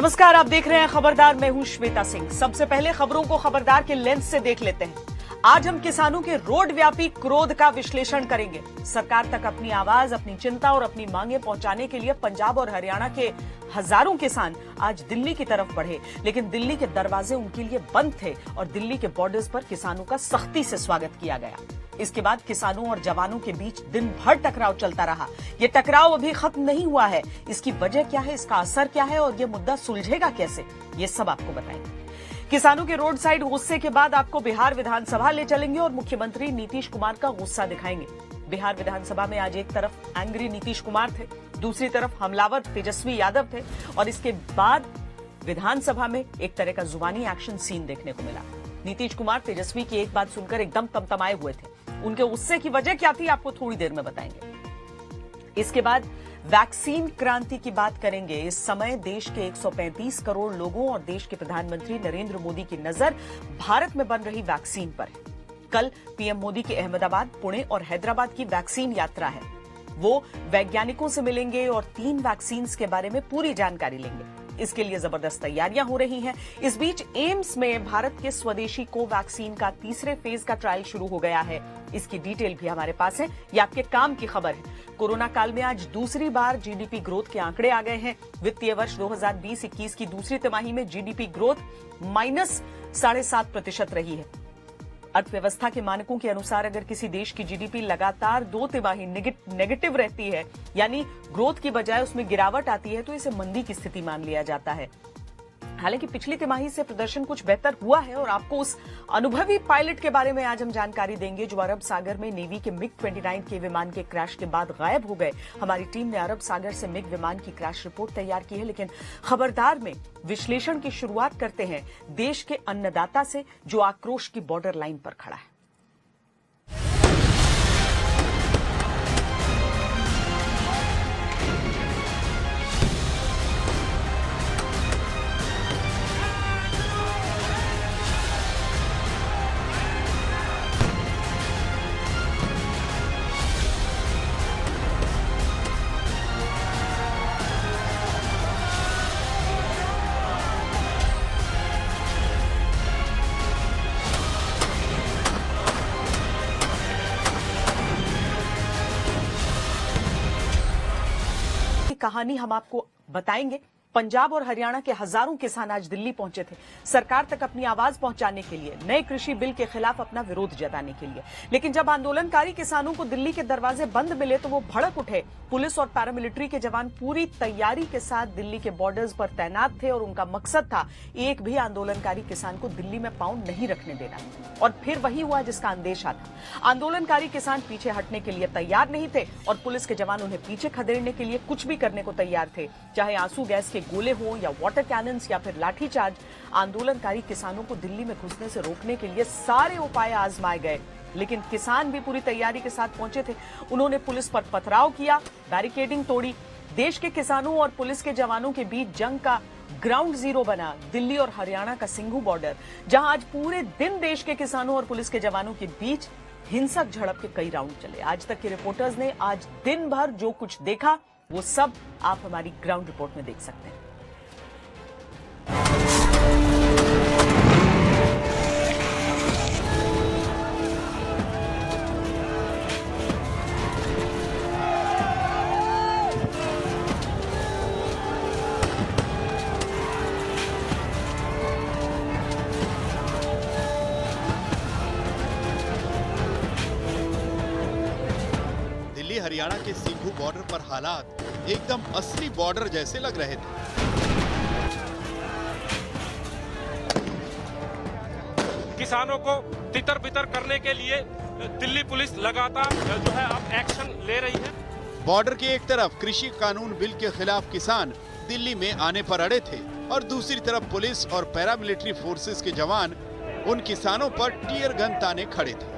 नमस्कार, आप देख रहे हैं खबरदार। मैं हूं श्वेता सिंह। सबसे पहले खबरों को खबरदार के लेंस से देख लेते हैं। आज हम किसानों के रोड व्यापी क्रोध का विश्लेषण करेंगे। सरकार तक अपनी आवाज, अपनी चिंता और अपनी मांगे पहुंचाने के लिए पंजाब और हरियाणा के हजारों किसान आज दिल्ली की तरफ बढ़े, लेकिन दिल्ली के दरवाजे उनके लिए बंद थे और दिल्ली के बॉर्डर्स पर किसानों का सख्ती से स्वागत किया गया। इसके बाद किसानों और जवानों के बीच दिन भर टकराव चलता रहा। ये टकराव अभी खत्म नहीं हुआ है। इसकी वजह क्या है, इसका असर क्या है और ये मुद्दा सुलझेगा कैसे, ये सब आपको बताएंगे। किसानों के रोड साइड गुस्से के बाद आपको बिहार विधानसभा ले चलेंगे और मुख्यमंत्री नीतीश कुमार का गुस्सा दिखाएंगे। बिहार विधानसभा में आज एक तरफ एंग्री नीतीश कुमार थे, दूसरी तरफ हमलावर तेजस्वी यादव थे और इसके बाद विधानसभा में एक तरह का जुबानी एक्शन सीन देखने को मिला। नीतीश कुमार तेजस्वी की एक बात सुनकर एकदम तमतमाए हुए थे। उनके गुस्से की वजह क्या थी, आपको थोड़ी देर में बताएंगे। इसके बाद वैक्सीन क्रांति की बात करेंगे। इस समय देश के 135 करोड़ लोगों और देश के प्रधानमंत्री नरेंद्र मोदी की नजर भारत में बन रही वैक्सीन पर है। कल पीएम मोदी की अहमदाबाद, पुणे और हैदराबाद की वैक्सीन यात्रा है। वो वैज्ञानिकों से मिलेंगे और 3 वैक्सीन के बारे में पूरी जानकारी लेंगे। इसके लिए जबरदस्त तैयारियां हो रही हैं। इस बीच एम्स में भारत के स्वदेशी कोवैक्सीन का तीसरे फेज का ट्रायल शुरू हो गया है। इसकी डिटेल भी हमारे पास है। ये आपके काम की खबर है। कोरोना काल में आज दूसरी बार जीडीपी ग्रोथ के आंकड़े आ गए हैं। वित्तीय वर्ष 2020-21 की दूसरी तिमाही में जीडीपी ग्रोथ -7.5% रही है। अर्थव्यवस्था के मानकों के अनुसार अगर किसी देश की जीडीपी लगातार 2 तिमाही नेगेटिव रहती है, यानी ग्रोथ की बजाय उसमें गिरावट आती है, तो इसे मंदी की स्थिति मान लिया जाता है। हालांकि पिछली तिमाही से प्रदर्शन कुछ बेहतर हुआ है और आपको उस अनुभवी पायलट के बारे में आज हम जानकारी देंगे जो अरब सागर में नेवी के MiG-29 के विमान के क्रैश के बाद गायब हो गए। हमारी टीम ने अरब सागर से मिग विमान की क्रैश रिपोर्ट तैयार की है। लेकिन खबरदार में विश्लेषण की शुरुआत करते हैं देश के अन्नदाता से, जो आक्रोश की बॉर्डर लाइन पर खड़ा है। कहानी हम आपको बताएंगे। पंजाब और हरियाणा के हजारों किसान आज दिल्ली पहुंचे थे सरकार तक अपनी आवाज पहुंचाने के लिए, नए कृषि बिल के खिलाफ अपना विरोध जताने के लिए। लेकिन जब आंदोलनकारी किसानों को दिल्ली के दरवाजे बंद मिले तो वो भड़क उठे। पुलिस और पैरामिलिट्री के जवान पूरी तैयारी के साथ दिल्ली के बॉर्डर्स पर तैनात थे और उनका मकसद था एक भी आंदोलनकारी किसान को दिल्ली में पांव नहीं रखने देना। और फिर वही हुआ जिसका अंदेशा था। आंदोलनकारी किसान पीछे हटने के लिए तैयार नहीं थे और पुलिस के जवान उन्हें पीछे खदेड़ने के लिए कुछ भी करने को तैयार थे, चाहे आंसू गैस के गोले हों या वाटर कैनन्स या फिर लाठीचार्ज। आंदोलनकारी किसानों को दिल्ली में घुसने से रोकने के लिए सारे उपाय आजमाए गए, लेकिन किसान भी पूरी तैयारी के साथ पहुंचे थे। उन्होंने पुलिस पर पथराव किया, बैरिकेडिंग तोड़ी। देश के किसानों और पुलिस के जवानों के बीच जंग का ग्राउंड जीरो बना दिल्ली और हरियाणा का सिंघू बॉर्डर, जहां आज पूरे दिन देश के किसानों और पुलिस के जवानों के बीच हिंसक झड़प के कई राउंड चले। आज तक के रिपोर्टर्स ने आज दिन भर जो कुछ देखा वो सब आप हमारी ग्राउंड रिपोर्ट में देख सकते हैं। हरियाणा के सिंघू बॉर्डर पर हालात एकदम असली बॉर्डर जैसे लग रहे थे। किसानों को तितर बितर करने के लिए दिल्ली पुलिस लगातार जो है अब एक्शन ले रही है। बॉर्डर की एक तरफ कृषि कानून बिल के खिलाफ किसान दिल्ली में आने पर अड़े थे और दूसरी तरफ पुलिस और पैरामिलिट्री फोर्सेस के जवान उन किसानों पर टीयर गन ताने खड़े थे।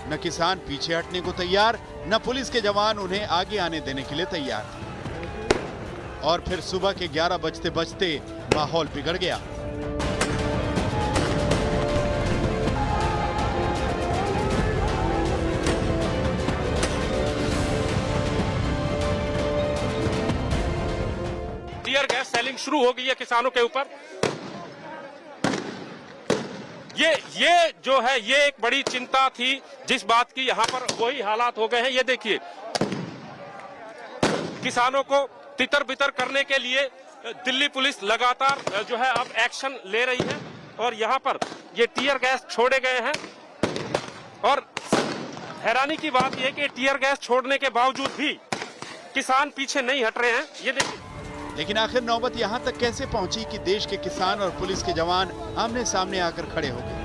न किसान पीछे हटने को तैयार, न पुलिस के जवान उन्हें आगे आने देने के लिए तैयार थे। और फिर सुबह के 11 बजते बजते माहौल बिगड़ गया। फायरिंग शुरू हो गई है किसानों के ऊपर। ये जो है ये एक बड़ी चिंता थी जिस बात की, यहाँ पर वही हालात हो गए हैं। ये देखिए, किसानों को तितर बितर करने के लिए दिल्ली पुलिस लगातार जो है अब एक्शन ले रही है और यहाँ पर ये टीयर गैस छोड़े गए हैं। और हैरानी की बात यह कि टीयर गैस छोड़ने के बावजूद भी किसान पीछे नहीं हट रहे हैं। ये देखिए, लेकिन आखिर नौबत यहाँ तक कैसे पहुंची कि देश के किसान और पुलिस के जवान आमने सामने आकर खड़े हो गए।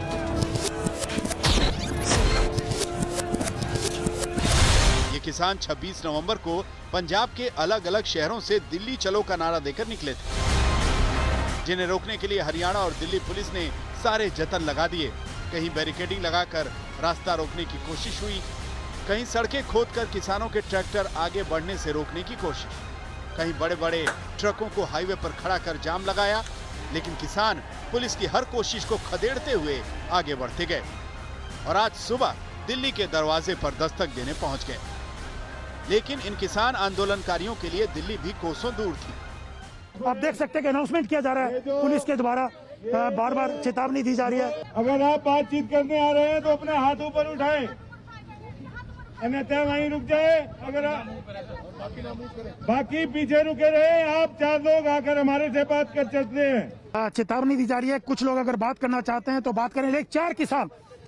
ये किसान 26 नवंबर को पंजाब के अलग अलग शहरों से दिल्ली चलो का नारा देकर निकले थे, जिन्हें रोकने के लिए हरियाणा और दिल्ली पुलिस ने सारे जतन लगा दिए। कहीं बैरिकेडिंग लगाकर रास्ता रोकने की कोशिश हुई, कहीं सड़कें खोदकर किसानों के ट्रैक्टर आगे बढ़ने से रोकने की कोशिश, कहीं बड़े बड़े ट्रकों को हाईवे पर खड़ा कर जाम लगाया। लेकिन किसान पुलिस की हर कोशिश को खदेड़ते हुए आगे बढ़ते गए और आज सुबह दिल्ली के दरवाजे पर दस्तक देने पहुंच गए। लेकिन इन किसान आंदोलनकारियों के लिए दिल्ली भी कोसों दूर थी। आप देख सकते हैं कि अनाउंसमेंट किया जा रहा है पुलिस के द्वारा, बार बार चेतावनी दी जा रही है। अगर आप बातचीत करने आ रहे हैं तो अपने हाथ ऊपर उठाएं, अन्यथा वहीं रुक जाए। अगर बाकी पीछे रुके रहे, आप 4 लोग आकर हमारे से बात कर सकते हैं। चेतावनी दी जा रही है, कुछ लोग अगर बात करना चाहते हैं तो बात करें, लेकिन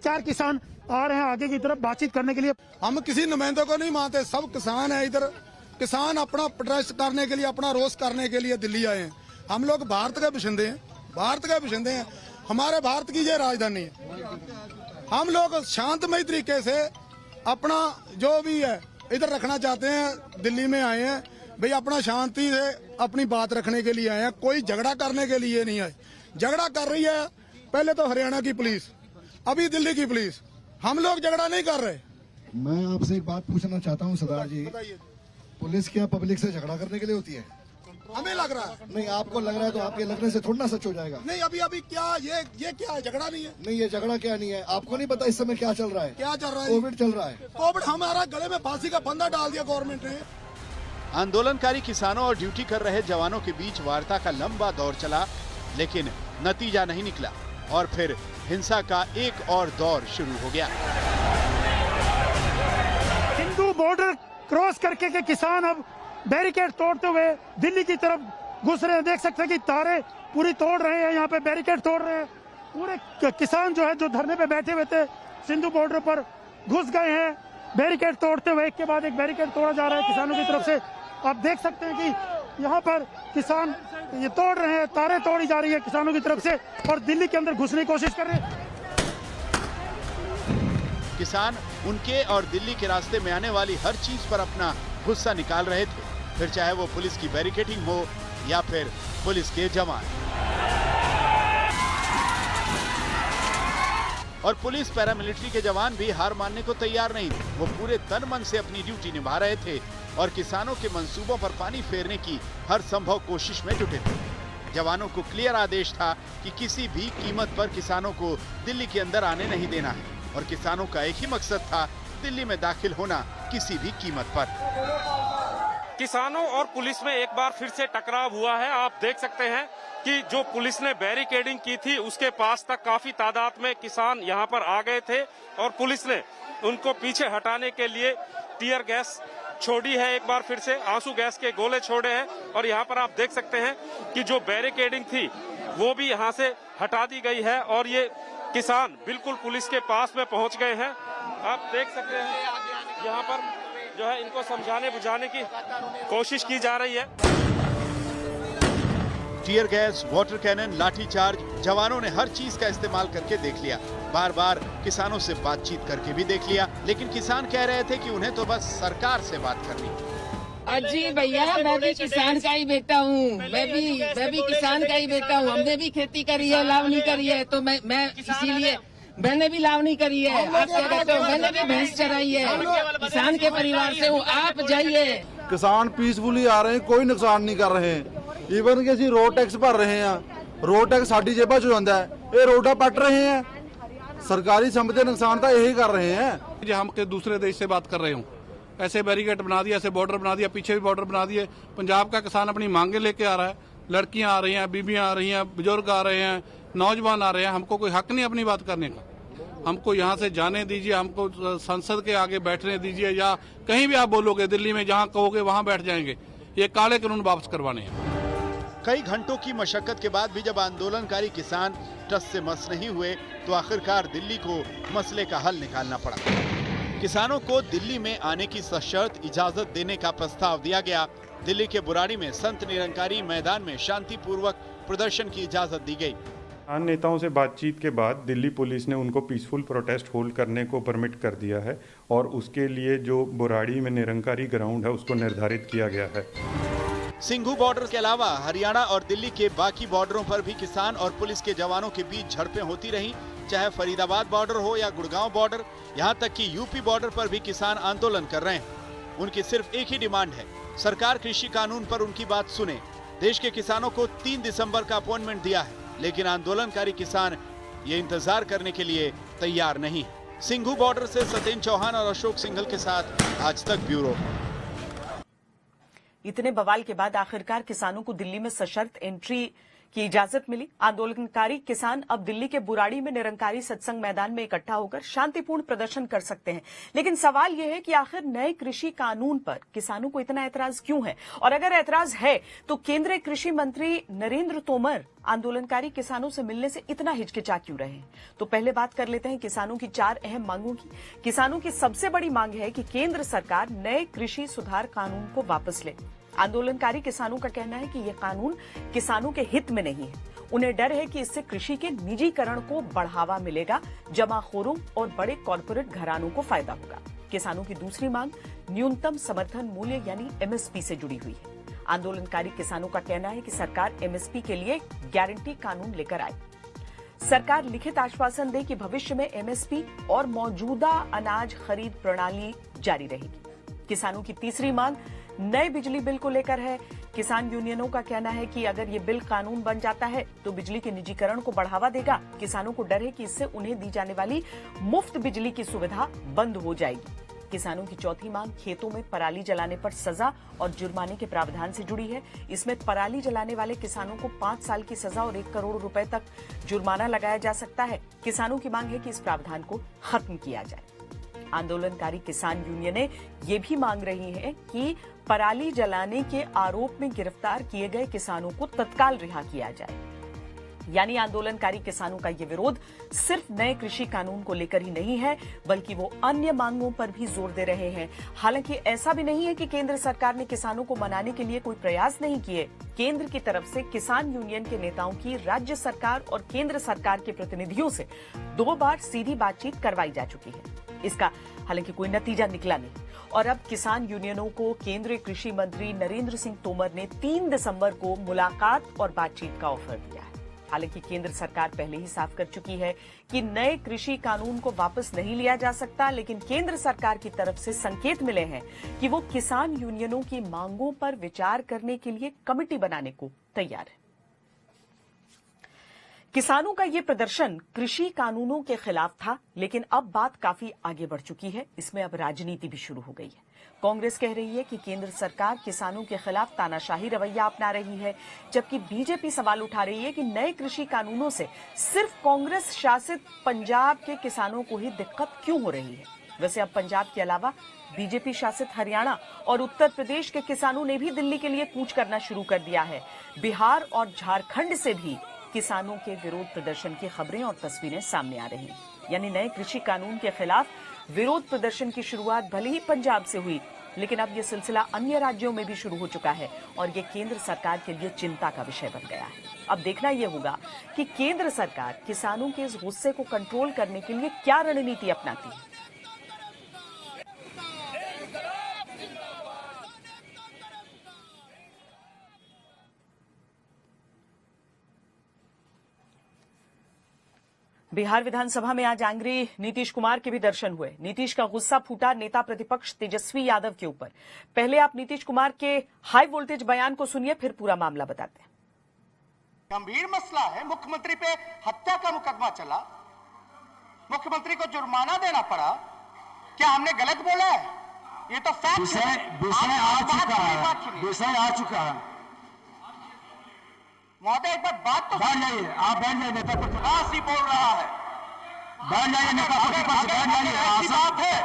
4 किसान आ रहे हैं आगे की तरफ बातचीत करने के लिए। हम किसी नुमाइंदों को नहीं मानते, सब किसान है इधर। किसान अपना प्रोटेस्ट करने के लिए, अपना रोष करने के लिए दिल्ली आए हैं। हम लोग भारत के बाशिंदे हैं, भारत के बाशिंदे हैं। हमारे भारत की ये राजधानी है। हम लोग शांतमय तरीके से अपना जो भी है इधर रखना चाहते हैं। दिल्ली में आए हैं भाई, अपना शांति से अपनी बात रखने के लिए आए हैं, कोई झगड़ा करने के लिए नहीं आए। झगड़ा कर रही है पहले तो हरियाणा की पुलिस, अभी दिल्ली की पुलिस। हम लोग झगड़ा नहीं कर रहे। मैं आपसे एक बात पूछना चाहता हूँ सरदार जी, पुलिस क्या पब्लिक से झगड़ा करने के लिए होती है? हमें लग रहा है। नहीं, आपको लग रहा है तो आपके लगने से थोड़ा ना सच हो जाएगा। नहीं, अभी क्या ये क्या है? झगड़ा नहीं है। नहीं, ये झगड़ा क्या नहीं है। आपको नहीं पता इस समय क्या चल रहा है? क्या चल रहा है? कोविड चल रहा है। कोविड हमारा गले में फांसी का फंदा डाल दिया गवर्नमेंट ने। आंदोलनकारी किसानों और ड्यूटी कर रहे जवानों के बीच वार्ता का लंबा दौर चला, लेकिन नतीजा नहीं निकला और फिर हिंसा का एक और दौर शुरू हो गया। सिंधु बॉर्डर क्रॉस करके के किसान अब बैरिकेड तोड़ते हुए दिल्ली की तरफ घुस रहे हैं। देख सकते हैं कि तारे पूरी तोड़ रहे हैं, यहाँ पे बैरिकेड तोड़ रहे हैं। पूरे किसान जो है जो धरने पे बैठे हुए थे सिंधु बॉर्डर पर घुस गए हैं बैरिकेड तोड़ते हुए। एक के बाद एक बैरिकेड तोड़ा जा रहा है किसानों की तरफ से। आप देख सकते हैं कि यहाँ पर किसान ये तोड़ रहे हैं, तारे तोड़ी जा रही है किसानों की तरफ से और दिल्ली के अंदर घुसने की कोशिश कर रहे हैं। किसान उनके और दिल्ली के रास्ते में आने वाली हर चीज पर अपना गुस्सा निकाल रहे थे, फिर चाहे वो पुलिस की बैरिकेडिंग हो या फिर पुलिस के जवान। और पुलिस पैरामिलिट्री के जवान भी हार मानने को तैयार नहीं थे। वो पूरे तन मन से अपनी ड्यूटी निभा रहे थे और किसानों के मंसूबों पर पानी फेरने की हर संभव कोशिश में जुटे थे। जवानों को क्लियर आदेश था कि किसी भी कीमत पर किसानों को दिल्ली के अंदर आने नहीं देना है और किसानों का एक ही मकसद था, दिल्ली में दाखिल होना किसी भी कीमत पर। किसानों और पुलिस में एक बार फिर से टकराव हुआ है। आप देख सकते हैं कि जो पुलिस ने बैरिकेडिंग की थी उसके पास तक काफी तादाद में किसान यहां पर आ गए थे और पुलिस ने उनको पीछे हटाने के लिए टीयर गैस छोड़ी है। एक बार फिर से आंसू गैस के गोले छोड़े हैं और यहाँ पर आप देख सकते हैं कि जो बैरिकेडिंग थी वो भी यहाँ से हटा दी गई है और ये किसान बिल्कुल पुलिस के पास में पहुंच गए हैं। आप देख सकते हैं यहाँ पर जो है इनको समझाने बुझाने की कोशिश की जा रही है। Tear gas, water cannon, lathicharge, जवानों ने हर चीज का इस्तेमाल करके देख लिया। बार बार किसानों से बातचीत करके भी देख लिया, लेकिन किसान कह रहे थे कि उन्हें तो बस सरकार से बात करनी। अजी भैया, मैं भी किसान का ही बेटा हूँ, मैं भी किसान का ही बेटा हूँ। हमने भी खेती करी है, लावनी करी है, तो मैं इसीलिए मैंने भी लावनी करी है। आप क्या कहते हो? मैंने भी भैंस चराई है, किसान के परिवार से हूँ। आप जाइए। किसान पीसफुली आ रहे हैं, कोई नुकसान नहीं कर रहे हैं। ਈਵਨ ਕਿ ਅਸੀਂ रोड टैक्स भर रहे हैं, रोड टैक्स साडी जेबा चो जाता है, ये रोडा पट रहे हैं। सरकारी संपत्ति नुकसान तो यही कर रहे हैं। हम के दूसरे देश से बात कर रहे हूँ, ऐसे बैरिकेड बना दिया, ऐसे बॉर्डर बना दिया, पीछे भी बॉर्डर बना दिए। पंजाब का किसान अपनी मांगे लेके आ रहा है, लड़कियां आ रही हैं, बीबियां आ रही हैं, बुजुर्ग आ रहे हैं, नौजवान आ रहे हैं। हमको कोई हक नहीं अपनी बात करने का। हमको यहाँ से जाने दीजिए, हमको संसद के आगे बैठने दीजिए, या कहीं भी आप बोलोगे दिल्ली में जहाँ कहोगे वहाँ बैठ जाएंगे। ये काले कानून वापस करवाने हैं। कई घंटों की मशक्कत के बाद भी जब आंदोलनकारी किसान टस से मस नहीं हुए तो आखिरकार दिल्ली को मसले का हल निकालना पड़ा। किसानों को दिल्ली में आने की सशर्त इजाजत देने का प्रस्ताव दिया गया। दिल्ली के बुराड़ी में संत निरंकारी मैदान में शांतिपूर्वक प्रदर्शन की इजाजत दी गई। किसान नेताओं से बातचीत के बाद दिल्ली पुलिस ने उनको पीसफुल प्रोटेस्ट होल्ड करने को परमिट कर दिया है और उसके लिए जो बुराड़ी में निरंकारी ग्राउंड है उसको निर्धारित किया गया है। सिंघू बॉर्डर के अलावा हरियाणा और दिल्ली के बाकी बॉर्डरों पर भी किसान और पुलिस के जवानों के बीच झड़पें होती रहीं, चाहे फरीदाबाद बॉर्डर हो या गुड़गांव बॉर्डर, यहाँ तक कि यूपी बॉर्डर पर भी किसान आंदोलन कर रहे हैं। उनकी सिर्फ एक ही डिमांड है, सरकार कृषि कानून पर उनकी बात सुने। देश के किसानों को 3 दिसंबर का अपॉइंटमेंट दिया है, लेकिन आंदोलनकारी किसान ये इंतजार करने के लिए तैयार नहीं। सिंघू बॉर्डर से सत्येंद्र चौहान और अशोक सिंघल के साथ आज तक ब्यूरो। इतने बवाल के बाद आखिरकार किसानों को दिल्ली में सशर्त एंट्री की इजाजत मिली। आंदोलनकारी किसान अब दिल्ली के बुराड़ी में निरंकारी सत्संग मैदान में इकट्ठा होकर शांतिपूर्ण प्रदर्शन कर सकते हैं। लेकिन सवाल यह है कि आखिर नए कृषि कानून पर किसानों को इतना ऐतराज क्यों है, और अगर ऐतराज है तो केंद्रीय कृषि मंत्री नरेंद्र तोमर आंदोलनकारी किसानों से मिलने से इतना हिचकिचा क्यों रहे हैं। तो पहले बात कर लेते हैं किसानों की 4 अहम मांगों की। किसानों की सबसे बड़ी मांग है कि केंद्र सरकार नए कृषि सुधार कानून को वापस ले। आंदोलनकारी किसानों का कहना है कि यह कानून किसानों के हित में नहीं है। उन्हें डर है कि इससे कृषि के निजीकरण को बढ़ावा मिलेगा, जमाखोरों और बड़े कॉरपोरेट घरानों को फायदा होगा। किसानों की दूसरी मांग न्यूनतम समर्थन मूल्य यानी एमएसपी से जुड़ी हुई है। आंदोलनकारी किसानों का कहना है कि सरकार एमएसपी के लिए गारंटी कानून लेकर आए। सरकार लिखित आश्वासन दे कि भविष्य में एमएसपी और मौजूदा अनाज खरीद प्रणाली जारी रहेगी। किसानों की तीसरी मांग नए बिजली बिल को लेकर है। किसान यूनियनों का कहना है कि अगर ये बिल कानून बन जाता है तो बिजली के निजीकरण को बढ़ावा देगा। किसानों को डर है कि इससे उन्हें दी जाने वाली मुफ्त बिजली की सुविधा बंद हो जाएगी। किसानों की चौथी मांग खेतों में पराली जलाने पर सजा और जुर्माने के प्रावधान से जुड़ी है। इसमें पराली जलाने वाले किसानों को 5 साल की सजा और 1 करोड़ रुपए तक जुर्माना लगाया जा सकता है। किसानों की मांग है कि इस प्रावधान को खत्म किया जाए। आंदोलनकारी किसान यूनियनें ये भी मांग रही हैं कि पराली जलाने के आरोप में गिरफ्तार किए गए किसानों को तत्काल रिहा किया जाए। यानी आंदोलनकारी किसानों का ये विरोध सिर्फ नए कृषि कानून को लेकर ही नहीं है, बल्कि वो अन्य मांगों पर भी जोर दे रहे हैं। हालांकि ऐसा भी नहीं है कि केंद्र सरकार ने किसानों को मनाने के लिए कोई प्रयास नहीं किए। केंद्र की तरफ से किसान यूनियन के नेताओं की राज्य सरकार और केंद्र सरकार के प्रतिनिधियों से 2 बार सीधी बातचीत करवाई जा चुकी है। इसका हालांकि कोई नतीजा निकला नहीं और अब किसान यूनियनों को केंद्रीय कृषि मंत्री नरेंद्र सिंह तोमर ने 3 दिसंबर को मुलाकात और बातचीत का ऑफर दिया है। हालांकि केंद्र सरकार पहले ही साफ कर चुकी है कि नए कृषि कानून को वापस नहीं लिया जा सकता, लेकिन केंद्र सरकार की तरफ से संकेत मिले हैं कि वो किसान यूनियनों की मांगों पर विचार करने के लिए कमेटी बनाने को तैयार है। किसानों का ये प्रदर्शन कृषि कानूनों के खिलाफ था, लेकिन अब बात काफी आगे बढ़ चुकी है। इसमें अब राजनीति भी शुरू हो गई है। कांग्रेस कह रही है कि केंद्र सरकार किसानों के खिलाफ तानाशाही रवैया अपना रही है, जबकि बीजेपी सवाल उठा रही है कि नए कृषि कानूनों से सिर्फ कांग्रेस शासित पंजाब के किसानों को ही दिक्कत क्यों हो रही है। वैसे अब पंजाब के अलावा बीजेपी शासित हरियाणा और उत्तर प्रदेश के किसानों ने भी दिल्ली के लिए कूच करना शुरू कर दिया है। बिहार और झारखंड से भी किसानों के विरोध प्रदर्शन की खबरें और तस्वीरें सामने आ रही हैं। यानी नए कृषि कानून के खिलाफ विरोध प्रदर्शन की शुरुआत भले ही पंजाब से हुई, लेकिन अब यह सिलसिला अन्य राज्यों में भी शुरू हो चुका है और ये केंद्र सरकार के लिए चिंता का विषय बन गया है। अब देखना यह होगा कि केंद्र सरकार किसानों के इस गुस्से को कंट्रोल करने के लिए क्या रणनीति अपनाती है। बिहार विधानसभा में आज एंग्री नीतीश कुमार के भी दर्शन हुए। नीतीश का गुस्सा फूटा नेता प्रतिपक्ष तेजस्वी यादव के ऊपर। पहले आप नीतीश कुमार के हाई वोल्टेज बयान को सुनिए, फिर पूरा मामला बताते हैं। गंभीर मसला है। मुख्यमंत्री पे हत्या का मुकदमा चला, मुख्यमंत्री को जुर्माना देना पड़ा। क्या हमने गलत बोला है? ये तो फैक्ट है। विषय आ चुका है। महोदय एक बार बात तो बैठ जाइए, आप बैठ जाइए, नेता प्रतिपक्ष ही बोल रहा है, बैठ जाइए, नेता प्रतिपक्ष बैठ जाइए। ऐसी बात है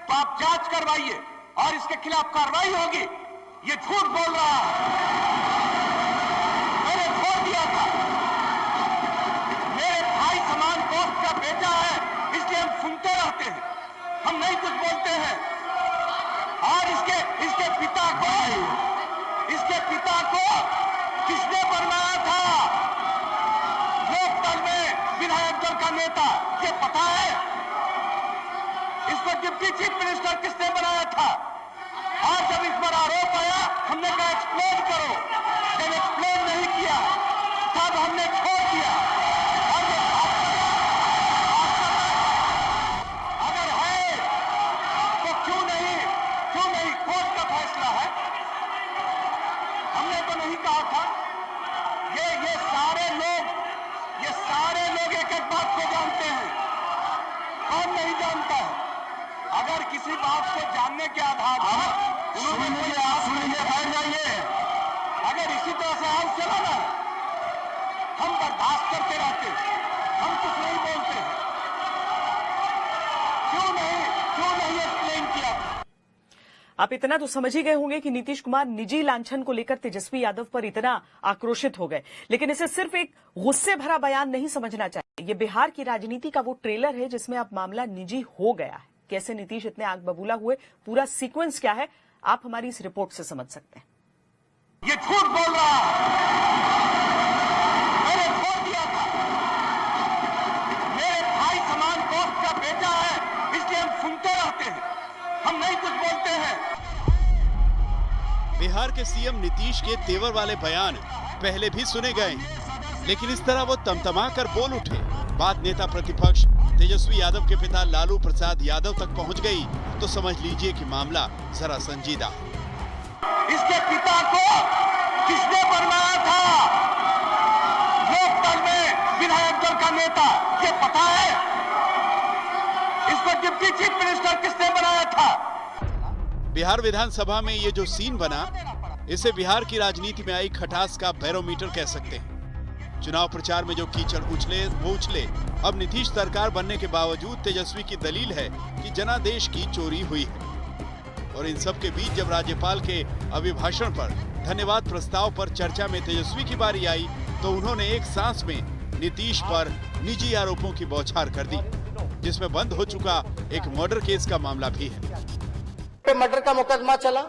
तो आप जांच करवाइए और इसके खिलाफ कार्रवाई होगी। ये झूठ बोल रहा है, मैंने छोड़ दिया था, मेरे भाई समान दोस्त का बेटा है, इसलिए हम सुनते रहते हैं, हम नहीं कुछ बोलते हैं। और इसके पिता को किसने बनवाया था लोकदल में विधायक दल का नेता, ये पता है? इसको डिप्टी चीफ मिनिस्टर किसने बनाया था? और जब इस पर आरोप आया हमने कहा एक्सप्लेन करो, जब एक्सप्लेन नहीं किया तब हमने छोड़ दिया। और ये अगर है तो क्यों नहीं कोर्ट का फैसला है, हमने तो नहीं कहा था। ये सारे लोग एक एक बात को जानते हैं, कौन नहीं जानता है? अगर किसी बात को जानने के आधार पर सुनिए बैठ जाइए। अगर इसी तरह से हाल चला ना, हम बर्दाश्त करते रहते, हम कुछ नहीं बोलते, क्यों नहीं एक्सप्लेन किया? आप इतना तो समझ ही गए होंगे कि नीतीश कुमार निजी लांछन को लेकर तेजस्वी यादव पर इतना आक्रोशित हो गए, लेकिन इसे सिर्फ एक गुस्से भरा बयान नहीं समझना चाहिए। ये बिहार की राजनीति का वो ट्रेलर है जिसमें अब मामला निजी हो गया है। कैसे नीतीश इतने आग बबूला हुए, पूरा सीक्वेंस क्या है, आप हमारी इस रिपोर्ट से समझ सकते हैं। ये झूठ बोल रहा है, मैंने छोड़ दिया था, मेरे भाई समान दोस्त का बेटा है, इसलिए हम सुनते रहते हैं, हम नहीं कुछ बोलते हैं। बिहार के सीएम नीतीश के तेवर वाले बयान पहले भी सुने गए हैं, लेकिन इस तरह वो तमतमा कर बोल उठे, बात नेता प्रतिपक्ष तेजस्वी यादव के पिता लालू प्रसाद यादव तक पहुंच गई, तो समझ लीजिए कि मामला जरा संजीदा है। इसके पिता को किसने बनवाया था लोकदल में विधायक दल का नेता, ये पता है? इसको डिप्टी चीफ मिनिस्टर किसने बनाया था? बिहार विधानसभा में ये जो सीन बना, इसे बिहार की राजनीति में आई खटास का बैरोमीटर कह सकते हैं। चुनाव प्रचार में जो कीचड़ उछले, अब नीतीश सरकार बनने के बावजूद तेजस्वी की दलील है कि जनादेश की चोरी हुई है। और इन सब के बीच जब राज्यपाल के अभिभाषण पर धन्यवाद प्रस्ताव पर चर्चा में तेजस्वी की बारी आई, तो उन्होंने एक सांस में नीतीश पर निजी आरोपों की बौछार कर दी, जिसमें बंद हो चुका एक मर्डर केस का मामला भी है। मर्डर का मुकदमा चला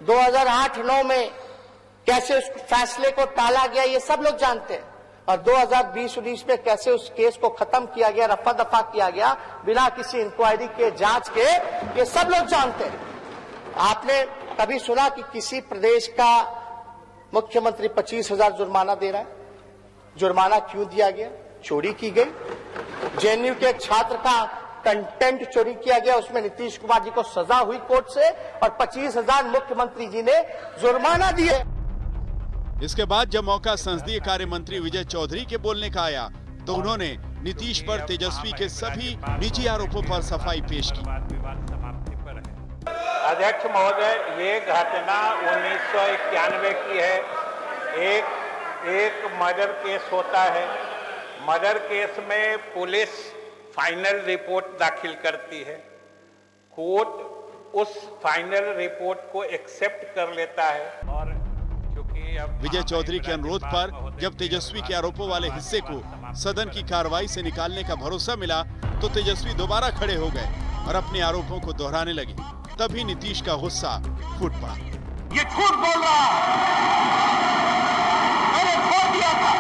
2008-9 में, कैसे उस फैसले को टाला गया ये सब लोग जानते हैं, और 2020-19 में कैसे उस केस को खत्म किया गया, रफा दफा किया गया बिना किसी इंक्वायरी के, जांच के, ये सब लोग जानते हैं। आपने कभी सुना कि किसी प्रदेश का मुख्यमंत्री 25,000 जुर्माना दे रहा है? जुर्माना क्यों दिया गया? चोरी की गई। जेएनयू के एक छात्र का कंटेंट चोरी किया गया, उसमें नीतीश कुमार जी को सजा हुई कोर्ट से, और 25,000 मुख्यमंत्री जी ने जुर्माना दिए। इसके बाद जब मौका संसदीय कार्य मंत्री विजय चौधरी के बोलने का आया, तो उन्होंने नीतीश पर तेजस्वी के सभी निजी आरोपों पर सफाई पेश की। अध्यक्ष महोदय, ये घटना 1991 की है। एक मर्डर केस होता है, मर्डर केस में पुलिस फाइनल रिपोर्ट दाखिल करती है, कोर्ट उस फाइनल रिपोर्ट को एक्सेप्ट कर लेता है। और विजय चौधरी के अनुरोध पर जब तेजस्वी के आरोपों वाले हिस्से को सदन की कार्रवाई से निकालने का भरोसा मिला, तो तेजस्वी दोबारा खड़े हो गए और अपने आरोपों को दोहराने लगे। तभी नीतीश का गुस्सा फूट पड़ा। ये झूठ बोल रहा है, मैंने छोड़ दिया था।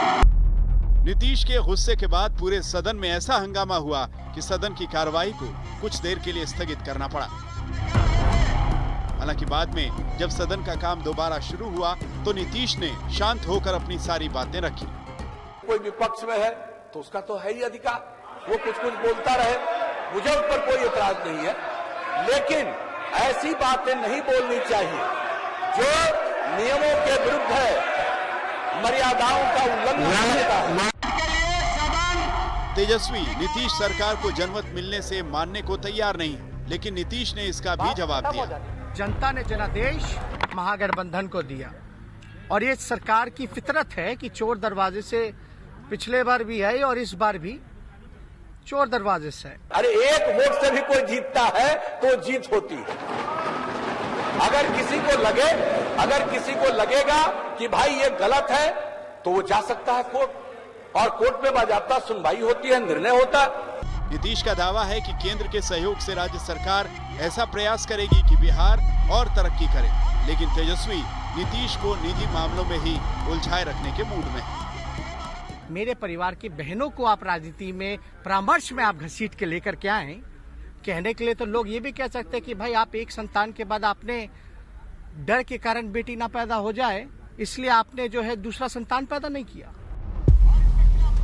नीतीश के गुस्से के बाद पूरे सदन में ऐसा हंगामा हुआ कि सदन की कार्रवाई को कुछ देर के लिए स्थगित करना पड़ा। हालांकि बाद में जब सदन का काम दोबारा शुरू हुआ, तो नीतीश ने शांत होकर अपनी सारी बातें रखी। कोई विपक्ष में है तो उसका तो है ही अधिकार, वो कुछ बोलता रहे, मुझे उस पर कोई एतराज नहीं है, लेकिन ऐसी बातें नहीं बोलनी चाहिए जो नियमों के विरुद्ध है, मर्यादाओं का उल्लंघन करता है। तेजस्वी नीतीश सरकार को जनमत मिलने से मानने को तैयार नहीं, लेकिन नीतीश ने इसका भी जवाब दिया। जनता ने जनादेश महागठबंधन को दिया, और ये सरकार की फितरत है कि चोर दरवाजे से, पिछले बार भी है और इस बार भी चोर दरवाजे से है। अरे एक वोट से भी कोई जीतता है तो जीत होती है। अगर किसी को लगेगा कि भाई ये गलत है तो वो जा सकता है कोर्ट, और कोर्ट में बाजाबता सुनवाई होती है, निर्णय होता है। नीतीश का दावा है कि केंद्र के सहयोग से राज्य सरकार ऐसा प्रयास करेगी कि बिहार और तरक्की करे, लेकिन तेजस्वी नीतीश को निजी मामलों में ही उलझाए रखने के मूड में है। मेरे परिवार की बहनों को आप राजनीति में परामर्श में आप घसीट के लेकर के आए, कहने के लिए तो लोग ये भी कह सकते हैं कि भाई आप एक संतान के बाद आपने डर के कारण बेटी ना पैदा हो जाए इसलिए आपने जो है दूसरा संतान पैदा नहीं किया।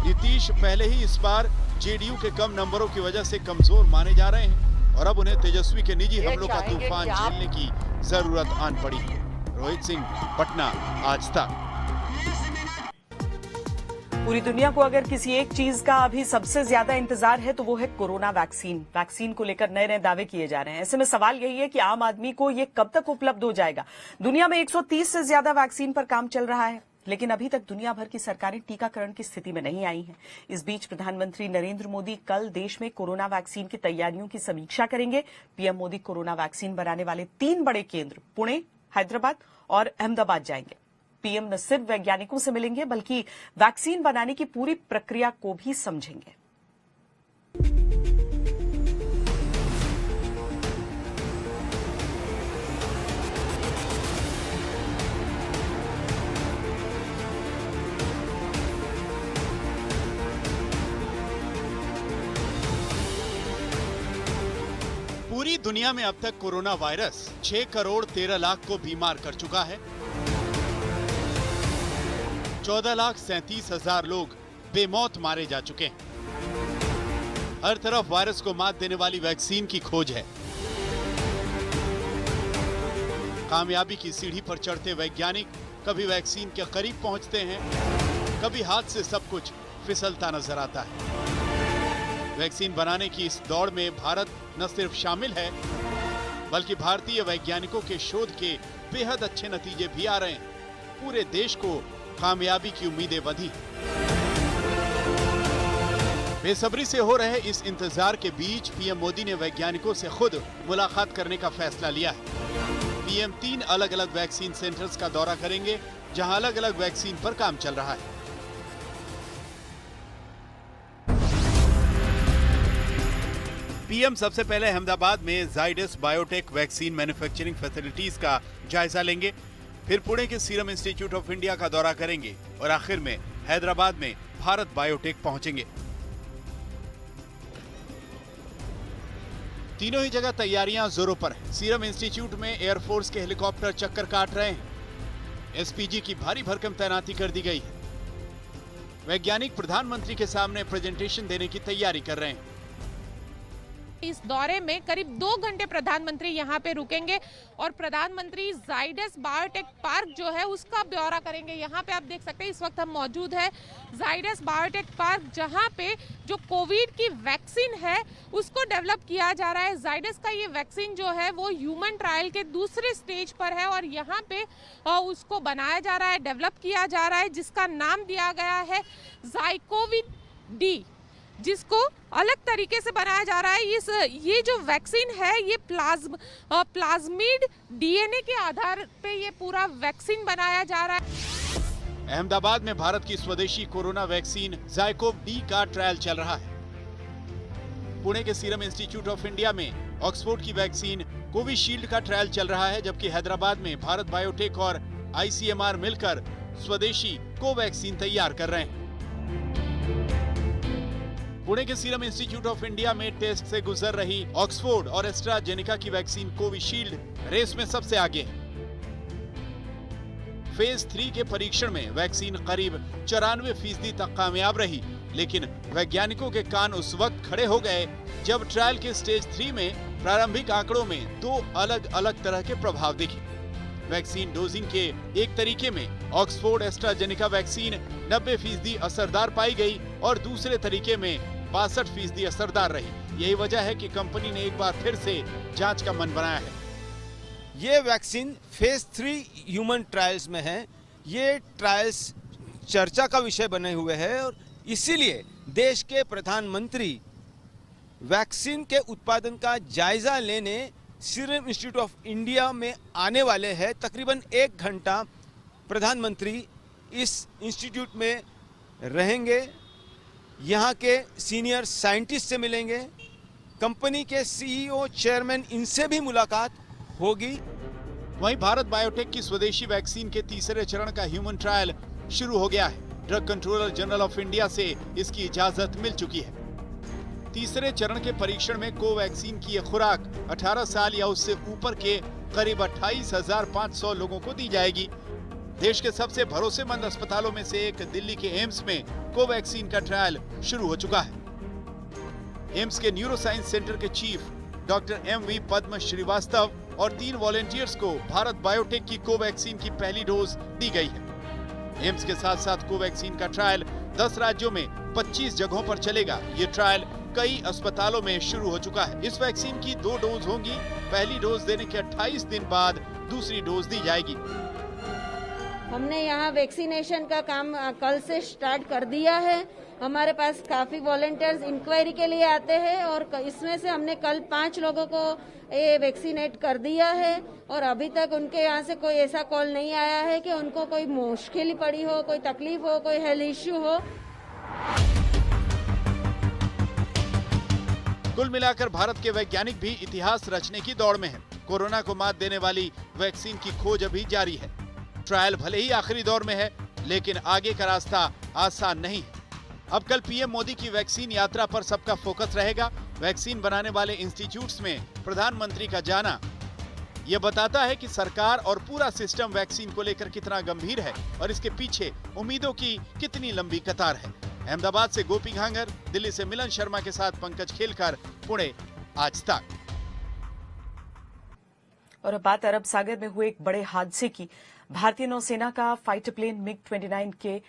नीतीश पहले ही इस बार जेडीयू के कम नंबरों की वजह से कमजोर माने जा रहे हैं और अब उन्हें तेजस्वी के निजी हमलों का तूफान झेलने की जरूरत आन पड़ी है। रोहित सिंह, पटना, आज तक। पूरी दुनिया को अगर किसी एक चीज का अभी सबसे ज्यादा इंतजार है तो वो है कोरोना वैक्सीन। वैक्सीन को लेकर नए नए दावे किए जा रहे हैं। ऐसे में सवाल यही है कि आम आदमी को ये कब तक उपलब्ध हो जाएगा। दुनिया में 130 से ज्यादा वैक्सीन पर काम चल रहा है, लेकिन अभी तक दुनिया भर की सरकारें टीकाकरण की स्थिति में नहीं आई हैं। इस बीच प्रधानमंत्री नरेंद्र मोदी कल देश में कोरोना वैक्सीन की तैयारियों की समीक्षा करेंगे। पीएम मोदी कोरोना वैक्सीन बनाने वाले 3 बड़े केंद्र पुणे, हैदराबाद और अहमदाबाद जाएंगे। पीएम न सिर्फ वैज्ञानिकों से मिलेंगे बल्कि वैक्सीन बनाने की पूरी प्रक्रिया को भी समझेंगे। पूरी दुनिया में अब तक कोरोना वायरस 6 करोड़ 13 लाख को बीमार कर चुका है। 14,37,000 लोग बेमौत मारे जा चुके हैं। हर तरफ वायरस को मात देने वाली वैक्सीन की खोज है। कामयाबी की सीढ़ी पर चढ़ते वैज्ञानिक कभी वैक्सीन के करीब पहुंचते हैं, कभी हाथ से सब कुछ फिसलता नजर आता है। वैक्सीन बनाने की इस दौड़ में भारत न सिर्फ शामिल है बल्कि भारतीय वैज्ञानिकों के शोध के बेहद अच्छे नतीजे भी आ रहे हैं। पूरे देश को कामयाबी की उम्मीदें बंधी। बेसब्री से हो रहे इस इंतजार के बीच पीएम मोदी ने वैज्ञानिकों से खुद मुलाकात करने का फैसला लिया है। पीएम 3 अलग अलग वैक्सीन सेंटर्स का दौरा करेंगे जहां अलग अलग वैक्सीन पर काम चल रहा है। पीएम सबसे पहले अहमदाबाद में Zydus biotech vaccine manufacturing facilities का जायजा लेंगे, फिर पुणे के सीरम इंस्टीट्यूट ऑफ इंडिया का दौरा करेंगे और आखिर में हैदराबाद में भारत बायोटेक पहुंचेंगे। तीनों ही जगह तैयारियां जोरों पर हैं। सीरम इंस्टीट्यूट में एयरफोर्स के हेलीकॉप्टर चक्कर काट रहे हैं। एसपीजी की भारी भरकम तैनाती कर दी गई है। वैज्ञानिक प्रधानमंत्री के सामने प्रेजेंटेशन देने की तैयारी कर रहे हैं। इस दौरे में करीब 2 घंटे प्रधानमंत्री यहाँ पे रुकेंगे और प्रधानमंत्री जाइडस बायोटेक पार्क जो है उसका ब्यौरा करेंगे। यहाँ पे आप देख सकते हैं इस वक्त हम मौजूद है जाइडस बायोटेक पार्क, जहाँ पे जो कोविड की वैक्सीन है उसको डेवलप किया जा रहा है। जाइडस का ये वैक्सीन जो है वो ह्यूमन ट्रायल के दूसरे स्टेज पर है और यहाँ पे उसको बनाया जा रहा है, डेवलप किया जा रहा है, जिसका नाम दिया गया है जाइकोविड डी, जिसको अलग तरीके से बनाया जा रहा है। ये जो वैक्सीन है ये प्लाज्मिड डीएनए के आधार पे ये पूरा वैक्सीन बनाया जा रहा है। अहमदाबाद में भारत की स्वदेशी कोरोना वैक्सीन जाइकोव डी का ट्रायल चल रहा है। पुणे के सीरम इंस्टीट्यूट ऑफ इंडिया में ऑक्सफोर्ड की वैक्सीन कोविशील्ड का ट्रायल चल रहा है, जबकि हैदराबाद में भारत बायोटेक और आईसीएमआर मिलकर स्वदेशी कोवैक्सीन तैयार कर रहे हैं। पुणे के सीरम इंस्टीट्यूट ऑफ इंडिया में टेस्ट से गुजर रही ऑक्सफोर्ड और एस्ट्राजेनेका की वैक्सीन कोविशील्ड रेस में सबसे आगे है। फेज 3 के परीक्षण में वैक्सीन करीब 94% तक कामयाब रही, लेकिन वैज्ञानिकों के कान उस वक्त खड़े हो गए जब ट्रायल के स्टेज 3 में प्रारंभिक आंकड़ों में 2 अलग अलग तरह के प्रभाव दिखे। वैक्सीन डोजिंग के एक तरीके में ऑक्सफोर्ड एस्ट्राजेनेका वैक्सीन 90% असरदार पाई गई और दूसरे तरीके में 62% असरदार रही। यही वजह है कि कंपनी ने एक बार फिर से जांच का मन बनाया है। ये वैक्सीन फेज 3 ह्यूमन ट्रायल्स में है। ये ट्रायल्स चर्चा का विषय बने हुए हैं और इसीलिए देश के प्रधानमंत्री वैक्सीन के उत्पादन का जायजा लेने सीरम इंस्टीट्यूट ऑफ इंडिया में आने वाले हैं। तकरीबन 1 घंटा प्रधानमंत्री इस इंस्टीट्यूट में रहेंगे, यहाँ के सीनियर साइंटिस्ट से मिलेंगे, कंपनी के सीईओ, चेयरमैन, इनसे भी मुलाकात होगी। वहीं भारत बायोटेक की स्वदेशी वैक्सीन के तीसरे चरण का ह्यूमन ट्रायल शुरू हो गया है। Drug controller general of India से इसकी इजाजत मिल चुकी है। तीसरे चरण के परीक्षण में कोवैक्सीन की यह खुराक 18 साल या उससे ऊपर के करीब 28,500 लोगों को दी जाएगी। देश के सबसे भरोसेमंद अस्पतालों में से एक दिल्ली के एम्स में कोवैक्सीन का ट्रायल शुरू हो चुका है। एम्स के न्यूरोसाइंस सेंटर के चीफ डॉक्टर एम.वी. पद्म श्रीवास्तव और 3 वॉलेंटियर्स को भारत बायोटेक की कोवैक्सीन की पहली डोज दी गई है। एम्स के साथ साथ कोवैक्सीन का ट्रायल 10 राज्यों में 25 जगहों पर चलेगा। ये ट्रायल कई अस्पतालों में शुरू हो चुका है। इस वैक्सीन की 2 डोज होंगी। पहली डोज देने के 28 दिन बाद दूसरी डोज दी जाएगी। हमने यहाँ वैक्सीनेशन का काम कल से स्टार्ट कर दिया है। हमारे पास काफी वॉलंटियर्स इंक्वायरी के लिए आते हैं और इसमें से हमने कल 5 लोगों को ये वैक्सीनेट कर दिया है और अभी तक उनके यहाँ से कोई ऐसा कॉल नहीं आया है कि उनको कोई मुश्किल पड़ी हो, कोई तकलीफ हो, कोई हेल्थ इश्यू हो। कुल मिलाकर भारत के वैज्ञानिक भी इतिहास रचने की दौड़ में हैं। कोरोना को मात देने वाली वैक्सीन की खोज अभी जारी है। ट्रायल भले ही आखिरी दौर में है, लेकिन आगे का रास्ता आसान नहीं है। अब कल पीएम मोदी की वैक्सीन यात्रा पर सबका फोकस रहेगा। वैक्सीन बनाने वाले इंस्टीट्यूट्स में प्रधानमंत्री का जाना यह बताता है कि सरकार और पूरा सिस्टम वैक्सीन को लेकर कितना गंभीर है और इसके पीछे उम्मीदों की कितनी लंबी कतार है। अहमदाबाद से गोपी घांगर, दिल्ली से मिलन शर्मा के साथ पंकज खेलकर, पुणे, आज तक। और अब बात अरब सागर में हुए एक बड़े हादसे की। भारतीय नौसेना का फाइटर प्लेन मिग-29 के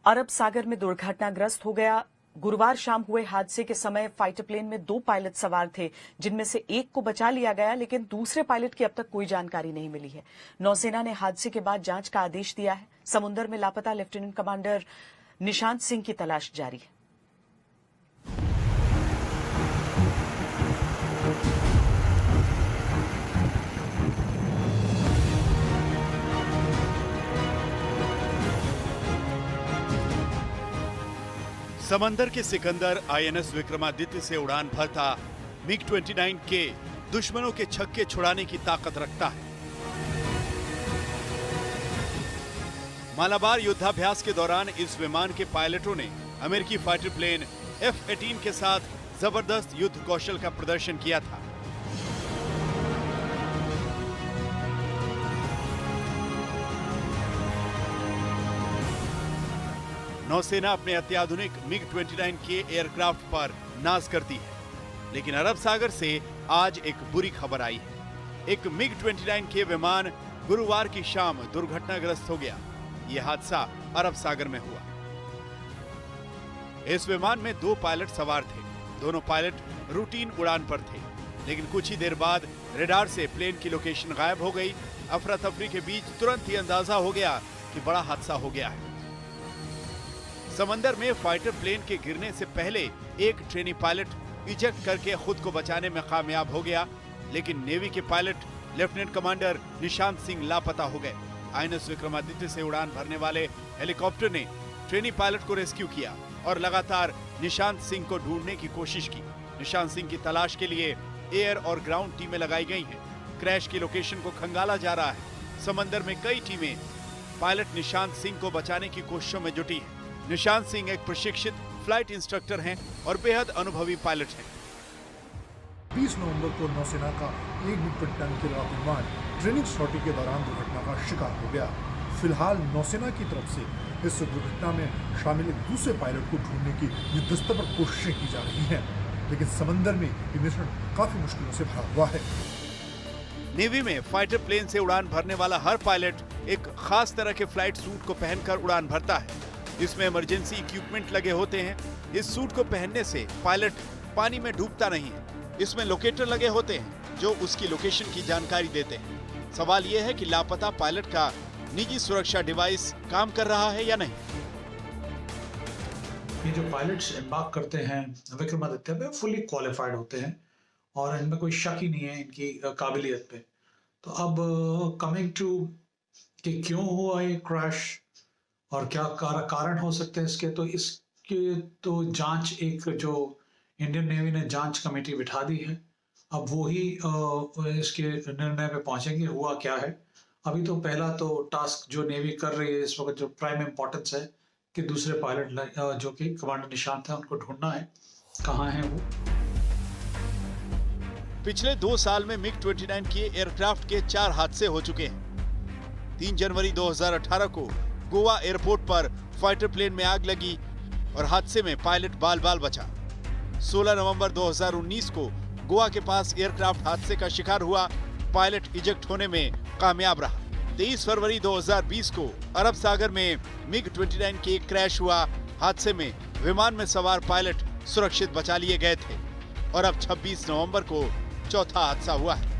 अरब सागर में दुर्घटनाग्रस्त हो गया। गुरुवार शाम हुए हादसे के समय फाइटर प्लेन में 2 पायलट सवार थे, जिनमें से एक को बचा लिया गया, लेकिन दूसरे पायलट की अब तक कोई जानकारी नहीं मिली है। नौसेना ने हादसे के बाद जांच का आदेश दिया है। समुद्र में लापता लेफ्टिनेंट कमांडर निशांत सिंह की तलाश जारी है। समंदर के सिकंदर आईएनएस विक्रमादित्य से उड़ान भरता मिग-29 के दुश्मनों के छक्के छुड़ाने की ताकत रखता है। मालाबार युद्धाभ्यास के दौरान इस विमान के पायलटों ने अमेरिकी फाइटर प्लेन F-18 के साथ जबरदस्त युद्ध कौशल का प्रदर्शन किया था। नौसेना अपने अत्याधुनिक मिग-29 के एयरक्राफ्ट पर नाज करती है, लेकिन अरब सागर से आज एक बुरी खबर आई है। एक मिग-29 के विमान गुरुवार की शाम दुर्घटनाग्रस्त हो गया। यह हादसा अरब सागर में हुआ। इस विमान में 2 पायलट सवार थे। दोनों पायलट रूटीन उड़ान पर थे, लेकिन कुछ ही देर बाद रेडार से प्लेन की लोकेशन गायब हो गई। अफरा तफरी के बीच तुरंत ही अंदाजा हो गया कि बड़ा हादसा हो गया है। समंदर में फाइटर प्लेन के गिरने से पहले एक ट्रेनी पायलट इजेक्ट करके खुद को बचाने में कामयाब हो गया, लेकिन नेवी के pilot lieutenant commander Nishant Singh लापता हो गए। आईएनएस विक्रमादित्य से उड़ान भरने वाले हेलीकॉप्टर ने ट्रेनी पायलट को रेस्क्यू किया और लगातार निशांत सिंह को ढूंढने की कोशिश की। निशांत सिंह की तलाश के लिए एयर और ग्राउंड टीमें लगाई गई हैं। क्रैश की लोकेशन को खंगाला जा रहा है। समंदर में कई टीमें पायलट निशांत सिंह को बचाने की कोशिशों में जुटी हैं। निशांत सिंह एक प्रशिक्षित फ्लाइट इंस्ट्रक्टर हैं और बेहद अनुभवी पायलट हैं। 20 नवंबर को नौसेना का एक मिग-29 के विमान ट्रेनिंग सॉर्टी के दौरान दुर्घटना का शिकार हो गया। फिलहाल नौसेना की तरफ से इस दुर्घटना में शामिल एक दूसरे पायलट को ढूंढने की युद्धस्तर पर कोशिशें की जा रही हैं, लेकिन समंदर में ये मिशन काफी मुश्किलों से भरा हुआ है। नेवी में फाइटर प्लेन से उड़ान भरने वाला हर पायलट एक खास तरह के फ्लाइट सूट को पहनकर उड़ान भरता है। इसमें इमरजेंसी इक्विपमेंट लगे होते हैं। इस सूट को पहनने से पायलट पानी में डूबता नहीं है। इसमें लोकेटर लगे होते हैं जो उसकी लोकेशन की जानकारी देते हैं। सवाल यह है कि लापता पायलट का निजी सुरक्षा डिवाइस काम कर रहा है या नहीं। ये जो पायलट्स एम्बार्क करते हैं विक्रमादित्य पे फुली क्वालिफाइड होते हैं और इनमें कोई शक ही नहीं है इनकी काबिलियत पे। तो अब कमिंग टू कि क्यों हुआ ये क्रैश और क्या कारण हो सकते हैं इसके, तो इसके तो जांच एक जो इंडियन नेवी ने जांच कमेटी बिठा दी है। अब वो ही इसके निर्णय पे पहुंचेंगे हुआ क्या है। अभी तो पहला तो टास्क जो नेवी कर रही है इस वक्त जो प्राइम इम्पोर्टेंस है कि दूसरे पायलट जो कि कमांडर निशांत है उनको ढूंढना है, कहाँ हैं वो। पिछले 2 साल में MiG-29 के एयरक्राफ्ट के 4 हादसे हो चुके हैं। 3 जनवरी 2018 को गोवा एयरपोर्ट पर फाइटर प्लेन में आग लगी और हादसे में पायलट बाल-बाल बचा। 16 नवंबर 2019 को गोवा के पास एयरक्राफ्ट हादसे का शिकार हुआ, पायलट इजेक्ट होने में कामयाब रहा। 23 फरवरी 2020 को अरब सागर में MiG-29 के क्रैश हुआ, हादसे में विमान में सवार पायलट सुरक्षित बचा लिए गए थे और अब 26 नवंबर को चौथा हादसा हुआ है।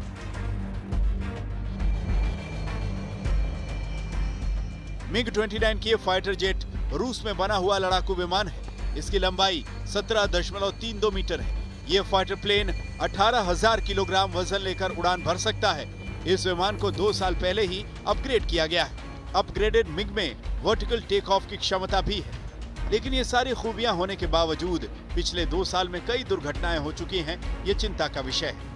MiG-29 की फाइटर जेट रूस में बना हुआ लड़ाकू विमान है। इसकी लंबाई 17.32 मीटर है। ये फाइटर प्लेन 18,000 किलोग्राम वजन लेकर उड़ान भर सकता है। इस विमान को 2 साल पहले ही अपग्रेड किया गया है। अपग्रेडेड मिग में वर्टिकल टेक ऑफ की क्षमता भी है, लेकिन ये सारी खूबियां होने के बावजूद पिछले 2 साल में कई दुर्घटनाएं हो चुकी हैं। ये चिंता का विषय है।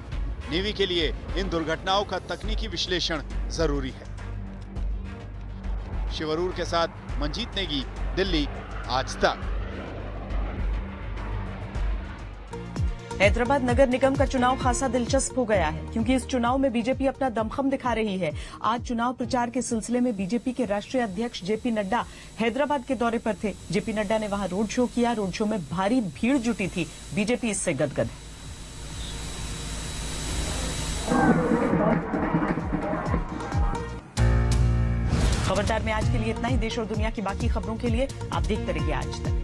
नेवी के लिए इन दुर्घटनाओं का तकनीकी विश्लेषण जरूरी है। शिवरूर के साथ मंजीत नेगी, दिल्ली, आज तक। हैदराबाद नगर निगम का चुनाव खासा दिलचस्प हो गया है, क्योंकि इस चुनाव में बीजेपी अपना दमखम दिखा रही है। आज चुनाव प्रचार के सिलसिले में बीजेपी के राष्ट्रीय अध्यक्ष जेपी नड्डा हैदराबाद के दौरे पर थे। जेपी नड्डा ने वहां रोड शो किया। रोड शो में भारी भीड़ जुटी थी। बीजेपी इससे गदगद है। खबरदार में आज के लिए इतना ही। देश और दुनिया की बाकी खबरों के लिए आप देखते रहिए आज तक।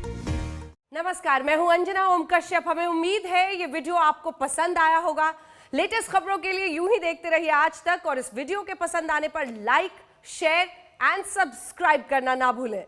नमस्कार, मैं हूं अंजना ओम कश्यप। हमें उम्मीद है ये वीडियो आपको पसंद आया होगा। लेटेस्ट खबरों के लिए यूं ही देखते रहिए आज तक और इस वीडियो के पसंद आने पर लाइक, शेयर एंड सब्सक्राइब करना ना भूलें।